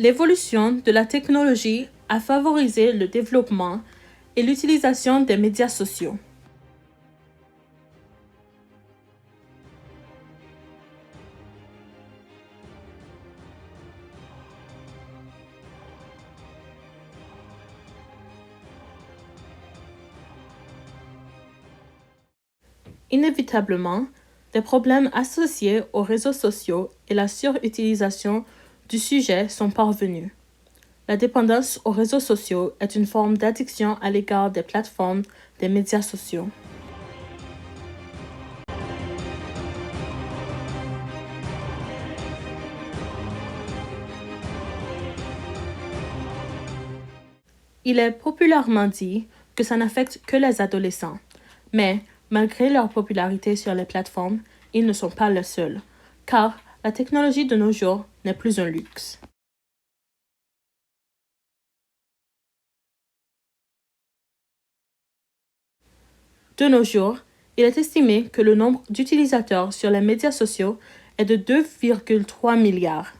L'évolution de la technologie a favorisé le développement et l'utilisation des médias sociaux. Inévitablement, des problèmes associés aux réseaux sociaux et la surutilisation du sujet sont parvenus. La dépendance aux réseaux sociaux est une forme d'addiction à l'égard des plateformes des médias sociaux. Il est populairement dit que ça n'affecte que les adolescents, mais malgré leur popularité sur les plateformes, ils ne sont pas les seuls, car la technologie de nos jours n'est plus un luxe. De nos jours, il est estimé que le nombre d'utilisateurs sur les médias sociaux est de 2,3 milliards.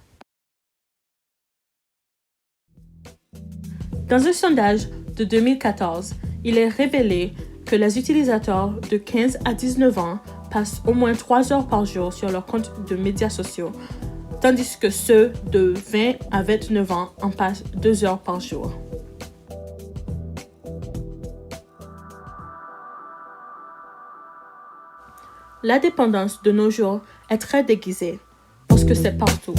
Dans un sondage de 2014, il est révélé que les utilisateurs de 15 à 19 ans passent au moins 3 heures par jour sur leur compte de médias sociaux, tandis que ceux de 20 à 29 ans en passent 2 heures par jour. La dépendance de nos jours est très déguisée, parce que c'est partout.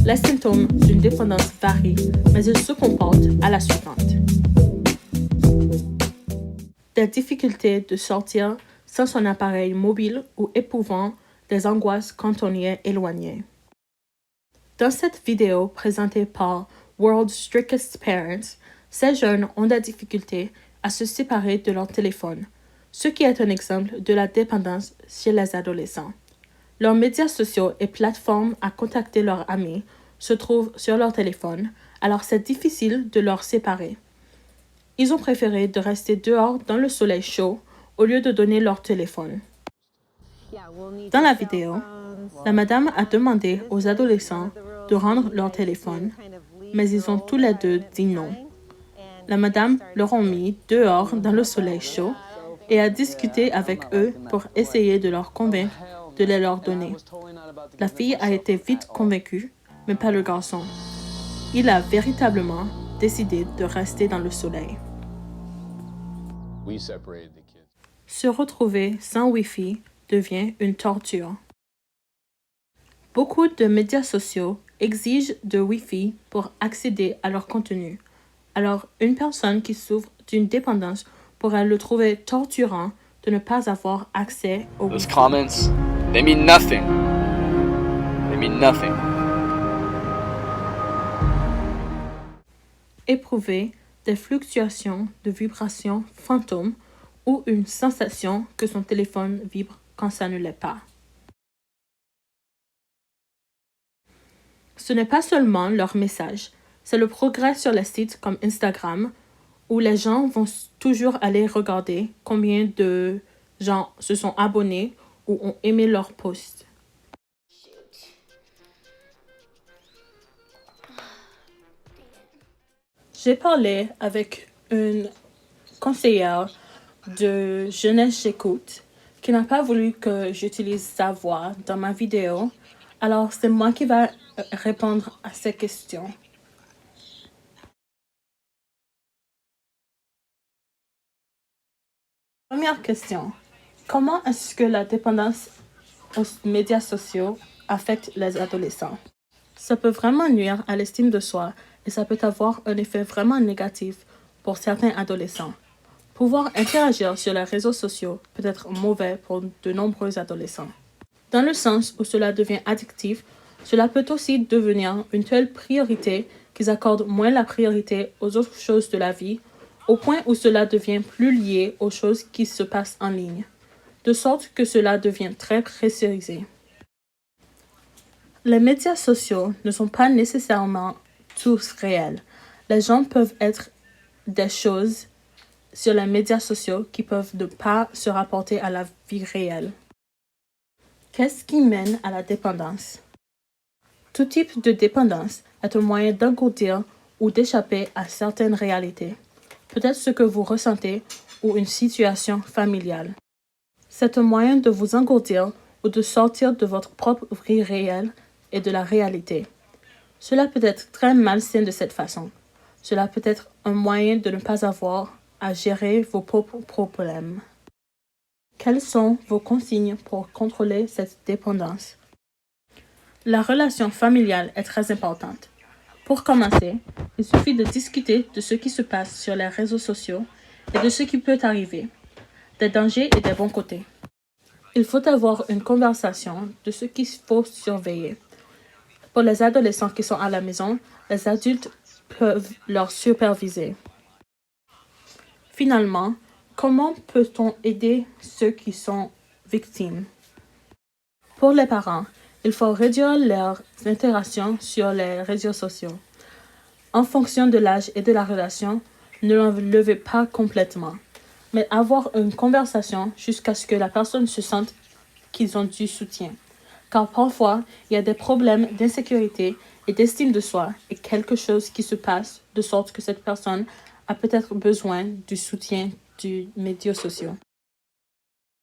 Les symptômes d'une dépendance varient, mais ils se comportent à la suivante. Des difficultés de sortir sans son appareil mobile ou éprouvant des angoisses quand on y est éloigné. Dans cette vidéo présentée par World's Strictest Parents, ces jeunes ont des difficultés à se séparer de leur téléphone, ce qui est un exemple de la dépendance chez les adolescents. Leurs médias sociaux et plateformes à contacter leurs amis se trouvent sur leur téléphone, alors c'est difficile de leur séparer. Ils ont préféré de rester dehors dans le soleil chaud au lieu de donner leur téléphone. Dans la vidéo, la madame a demandé aux adolescents de rendre leur téléphone, mais ils ont tous les deux dit non. La madame leur a mis dehors dans le soleil chaud et a discuté avec eux pour essayer de leur convaincre de les leur donner. La fille a été vite convaincue, mais pas le garçon. Il a véritablement décidé de rester dans le soleil. Se retrouver sans Wi-Fi devient une torture. Beaucoup de médias sociaux exigent de Wi-Fi pour accéder à leur contenu. Alors, une personne qui souffre d'une dépendance pourrait le trouver torturant de ne pas avoir accès au Wi-Fi. Those comments, they mean nothing. They mean nothing. Éprouver des fluctuations de vibrations fantômes ou une sensation que son téléphone vibre quand ça ne l'est pas. Ce n'est pas seulement leur message, c'est le progrès sur les sites comme Instagram, où les gens vont toujours aller regarder combien de gens se sont abonnés ou ont aimé leur post. J'ai parlé avec une conseillère de Jeunesse J'écoute qui n'a pas voulu que j'utilise sa voix dans ma vidéo, alors c'est moi qui vais répondre à ces questions. Première question. Comment est-ce que la dépendance aux médias sociaux affecte les adolescents? Ça peut vraiment nuire à l'estime de soi et ça peut avoir un effet vraiment négatif pour certains adolescents. Pouvoir interagir sur les réseaux sociaux peut être mauvais pour de nombreux adolescents. Dans le sens où cela devient addictif, cela peut aussi devenir une telle priorité qu'ils accordent moins la priorité aux autres choses de la vie, au point où cela devient plus lié aux choses qui se passent en ligne, de sorte que cela devient très pressurisé. Les médias sociaux ne sont pas nécessairement tous réels. Les gens peuvent être des choses sur les médias sociaux qui peuvent ne pas se rapporter à la vie réelle. Qu'est-ce qui mène à la dépendance? Tout type de dépendance est un moyen d'engloutir ou d'échapper à certaines réalités, peut-être ce que vous ressentez ou une situation familiale. C'est un moyen de vous engloutir ou de sortir de votre propre vie réelle et de la réalité. Cela peut être très malsain de cette façon. Cela peut être un moyen de ne pas avoir à gérer vos propres problèmes. Quelles sont vos consignes pour contrôler cette dépendance? La relation familiale est très importante. Pour commencer, il suffit de discuter de ce qui se passe sur les réseaux sociaux et de ce qui peut arriver, des dangers et des bons côtés. Il faut avoir une conversation de ce qu'il faut surveiller. Pour les adolescents qui sont à la maison, les adultes peuvent leur superviser. Finalement, comment peut-on aider ceux qui sont victimes? Pour les parents, il faut réduire leurs interactions sur les réseaux sociaux. En fonction de l'âge et de la relation, ne l'enlevez pas complètement, mais avoir une conversation jusqu'à ce que la personne se sente qu'ils ont du soutien. Car parfois, il y a des problèmes d'insécurité et d'estime de soi et quelque chose qui se passe de sorte que cette personne a peut-être besoin du soutien des médias sociaux.